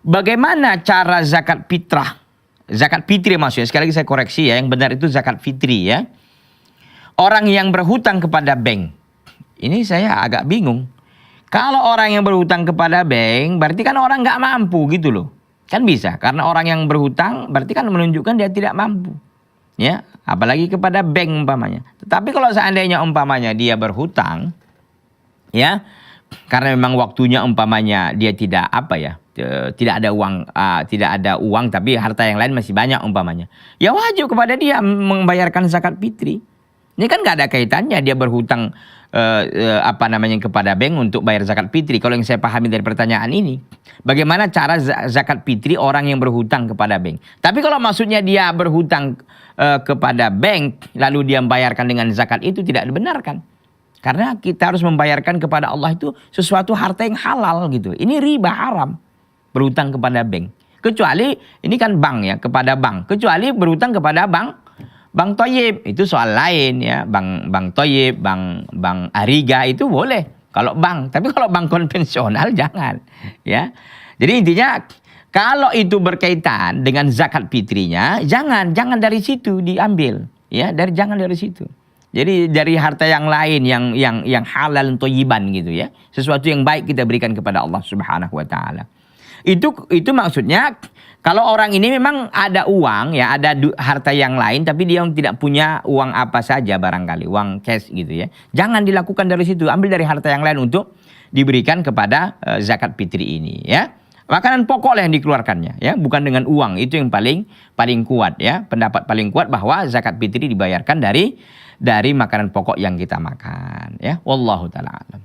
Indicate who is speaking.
Speaker 1: bagaimana cara zakat fitrah? Zakat fitri maksudnya, sekali lagi saya koreksi ya, yang benar itu zakat fitri ya. Orang yang berhutang kepada bank, ini saya agak bingung. Kalau orang yang berhutang kepada bank, berarti kan orang nggak mampu gitu loh. Kan bisa, karena orang yang berhutang berarti kan menunjukkan dia tidak mampu. Ya, apalagi kepada bank umpamanya. Tetapi kalau seandainya umpamanya dia berhutang, ya, karena memang waktunya umpamanya dia tidak tidak ada uang tapi harta yang lain masih banyak umpamanya. Ya wajib kepada dia membayarkan zakat fitri. Ini kan nggak ada kaitannya dia berhutang kepada bank untuk bayar zakat fitri. Kalau yang saya pahami dari pertanyaan ini, bagaimana cara zakat fitri orang yang berhutang kepada bank? Tapi kalau maksudnya dia berhutang kepada bank lalu dia membayarkan dengan zakat, itu tidak dibenarkan. Karena kita harus membayarkan kepada Allah itu sesuatu harta yang halal gitu. Ini riba, haram berhutang kepada bank. Kecuali ini kan bank ya, kepada bank. Kecuali berhutang kepada bank Thayyib, itu soal lain ya. Bank Thayyib, bank Ariga itu boleh kalau bank. Tapi kalau bank konvensional jangan ya. Jadi intinya kalau itu berkaitan dengan zakat fitrinya, jangan dari situ diambil ya, jangan dari situ. Jadi dari harta yang lain yang halal thayyiban gitu ya. Sesuatu yang baik kita berikan kepada Allah Subhanahu wa taala. Itu maksudnya kalau orang ini memang ada uang ya, ada harta yang lain tapi dia tidak punya uang apa saja barangkali, uang cash gitu ya. Jangan dilakukan dari situ, ambil dari harta yang lain untuk diberikan kepada zakat fitri ini ya. Makanan pokok lah yang dikeluarkannya ya, bukan dengan uang. Itu yang paling kuat ya. Pendapat paling kuat bahwa zakat fitri dibayarkan dari makanan pokok yang kita makan ya. Wallahu taala alam.